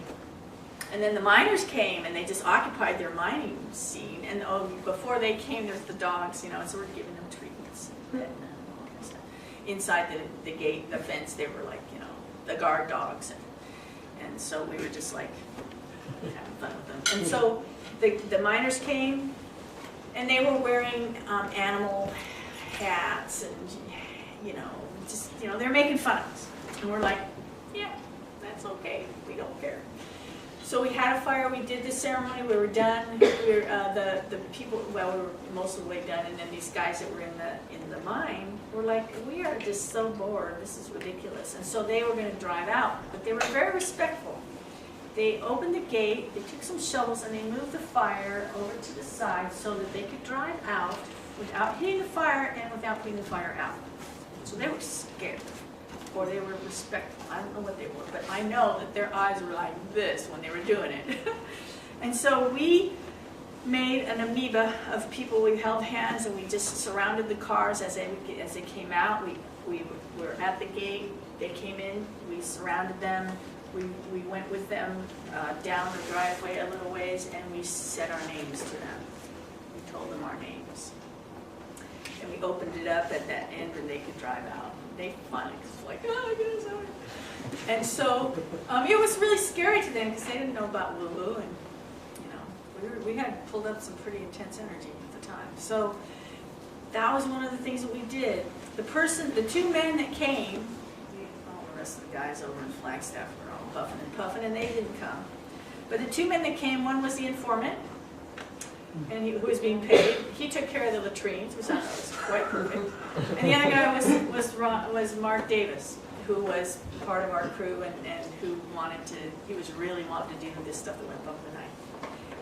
And then the miners came, and they just occupied their mining scene. And before they came, there's the dogs, so we're giving them treatments. Inside the gate, the fence, they were like, the guard dogs. And so we were just like having fun with them. And so the miners came, and they were wearing animal hats, and they're making fun of us. And we're like, yeah, that's okay. We don't care. So we had a fire. We did the ceremony. We were done. We were the people. Well, we were most of the way done, and then these guys that were in the mine were like, we are just so bored. This is ridiculous. And so they were going to drive out, but they were very respectful. They opened the gate, they took some shovels, and they moved the fire over to the side so that they could drive out without hitting the fire and without putting the fire out. So they were scared, or they were respectful. I don't know what they were, but I know that their eyes were like this when they were doing it. And so we made an amoeba of people. We held hands, and we just surrounded the cars as they came out. We were at the gate, they came in, we surrounded them. We went with them down the driveway a little ways, and we said our names to them. We told them our names. And we opened it up at that end, and they could drive out. They finally was like, oh, get us out. And so it was really scary to them because they didn't know about woo-woo, and we had pulled up some pretty intense energy at the time. So that was one of the things that we did. The two men that came, all the rest of the guys over in Flagstaff were all puffing and puffing, and they didn't come. But the two men that came, one was the informant, and who was being paid. He took care of the latrines, which I thought was quite perfect. And the other guy was Mark Davis, who was part of our crew and who he really wanted to do this stuff that went above the night.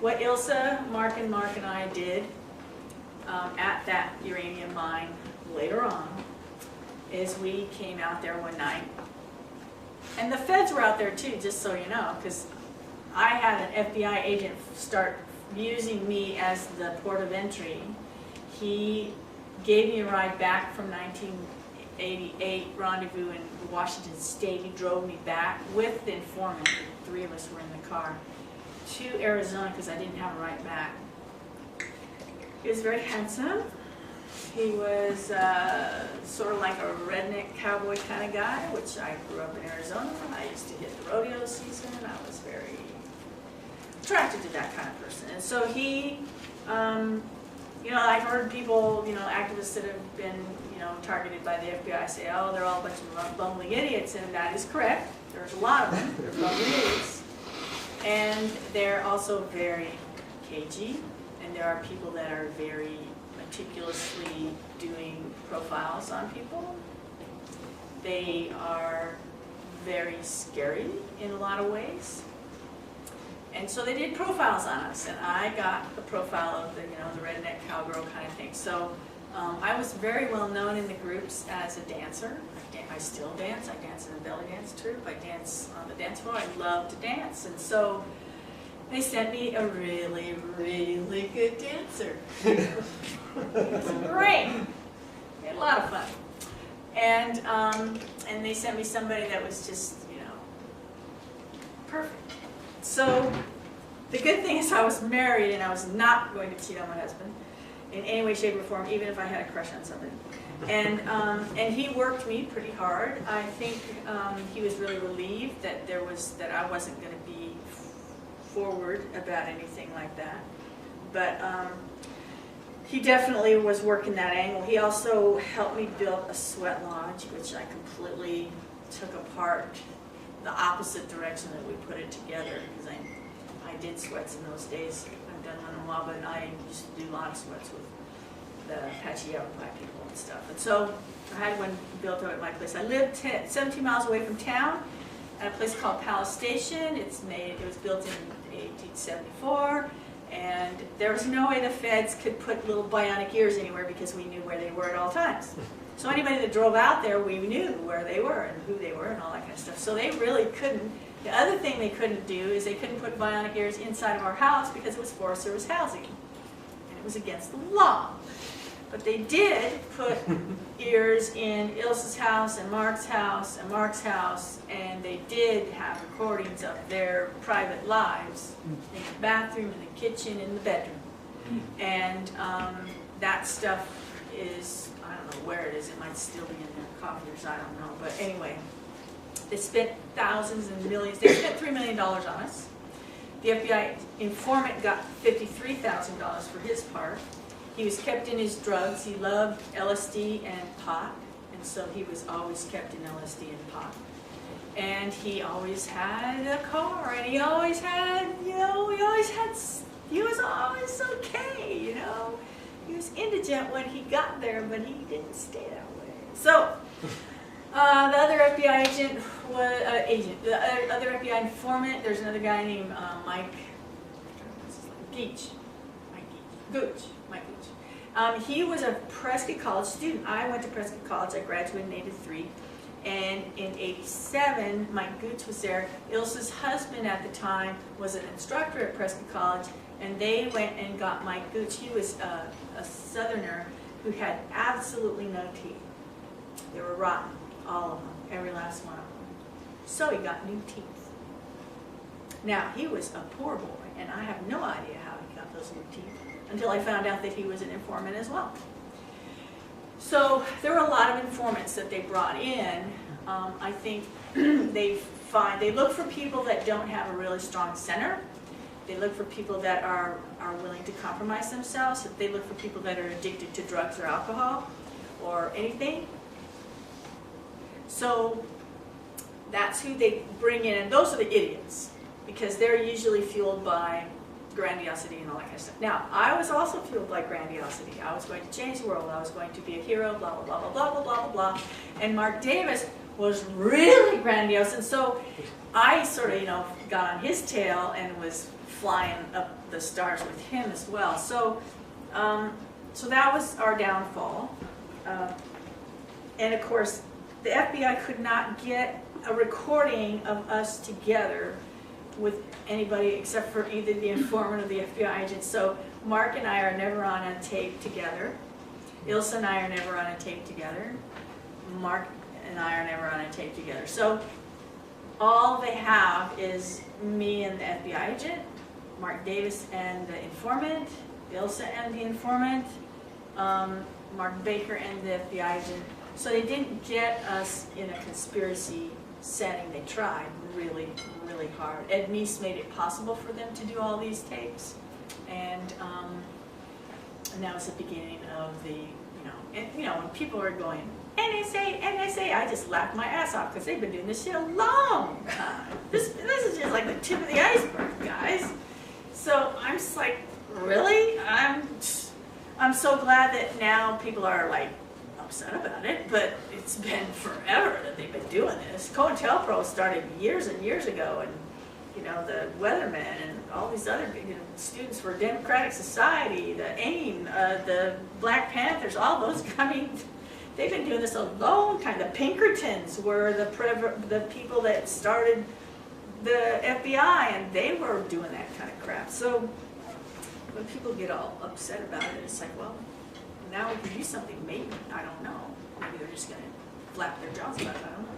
What Ilse, Mark, and I did at that uranium mine later on is we came out there one night. And the feds were out there too, just so you know, because I had an FBI agent start using me as the port of entry. He gave me a ride back from 1988 rendezvous in Washington State. He drove me back with the informant. The three of us were in the car to Arizona because I didn't have a ride back. He was very handsome. He was sort of like a redneck cowboy kind of guy, which I grew up in Arizona. I used to hit the rodeo season. I was very attracted to that kind of person. And so he, I've heard people, activists that have been, targeted by the FBI say, oh, they're all a bunch of bumbling idiots, and that is correct. There's a lot of them. They're bumbling idiots. And they're also very cagey, and there are people that are very meticulously doing profiles on people. They are very scary in a lot of ways. And so they did profiles on us, and I got the profile of the redneck cowgirl kind of thing. So I was very well known in the groups as a dancer. I still dance. I dance in a belly dance troupe. I dance on the dance floor. I love to dance. And so they sent me a really, really good dancer. It was great. We had a lot of fun. And they sent me somebody that was just, perfect. So the good thing is I was married and I was not going to cheat on my husband. in any way, shape, or form, even if I had a crush on somebody. And he worked me pretty hard. I think he was really relieved that I wasn't going to be forward about anything like that. But he definitely was working that angle. He also helped me build a sweat lodge, which I completely took apart the opposite direction that we put it together, because I did sweats in those days. I've done one in a while, but I used to do a lot of sweats with the Apache Yavapai people and stuff. And so I had one built out at my place. I lived 17 miles away from town at a place called Palace Station. It was built in 1874, and there was no way the feds could put little bionic ears anywhere because we knew where they were at all times. So anybody that drove out there, we knew where they were and who they were and all that kind of stuff. So they really couldn't. The other thing they couldn't do is they couldn't put bionic ears inside of our house because it was Forest Service housing, and it was against the law. But they did put ears in Ilsa's house and Mark's house and Mark's house, and they did have recordings of their private lives in the bathroom, in the kitchen, in the bedroom. And that stuff is, I don't know where it is, it might still be in their copiers, I don't know. But anyway, they spent thousands and millions, they spent $3 million on us. The FBI informant got $53,000 for his part. He was kept in his drugs. He loved LSD and pot, and so he was always kept in LSD and pot. And he always had a car, and he always had, he was always okay, He was indigent when he got there, but he didn't stay that way. So, the other FBI agent was, the other FBI informant, there's another guy named Mike Gooch. He was a Prescott College student. I went to Prescott College. I graduated in '83. And in '87, Mike Gooch was there. Ilsa's husband at the time was an instructor at Prescott College, and they went and got Mike Gooch. He was a Southerner who had absolutely no teeth. They were rotten, all of them, every last one of them. So he got new teeth. Now, he was a poor boy, and I have no idea how he got those new teeth, until I found out that he was an informant as well. So there were a lot of informants that they brought in. I think they look for people that don't have a really strong center. They look for people that are willing to compromise themselves. They look for people that are addicted to drugs or alcohol or anything. So that's who they bring in, and those are the idiots, because they're usually fueled by grandiosity and all that kind of stuff. Now, I was also fueled by grandiosity. I was going to change the world. I was going to be a hero, blah, blah, blah, blah, blah, blah, blah, blah. And Mark Davis was really grandiose, and so I sort of, got on his tail and was flying up the stars with him as well. So, so that was our downfall. And of course, the FBI could not get a recording of us together with anybody except for either the informant or the FBI agent. So Mark and I are never on a tape together. Ilsa and I are never on a tape together. Mark and I are never on a tape together. So all they have is me and the FBI agent, Mark Davis and the informant, Ilsa and the informant, Mark Baker and the FBI agent. So they didn't get us in a conspiracy setting. They tried really, really hard. Ed Meese made it possible for them to do all these tapes, and that was the beginning of the, when people were going, NSA, NSA, I just laughed my ass off, because they've been doing this shit a long time. This is just like the tip of the iceberg, guys. So I'm just like, really? I'm so glad that now people are like upset about it, but it's been forever that they've been doing this. COINTELPRO started years and years ago, and the Weathermen and all these other students for Democratic Society, the AIM, the Black Panthers, all those. I mean, they've been doing this a long time. The Pinkertons were the people that started the FBI, and they were doing that kind of crap. So when people get all upset about it, it's like, well, now we can do something, maybe. I don't know. Maybe they're just going to flap their jaws about it. I don't know.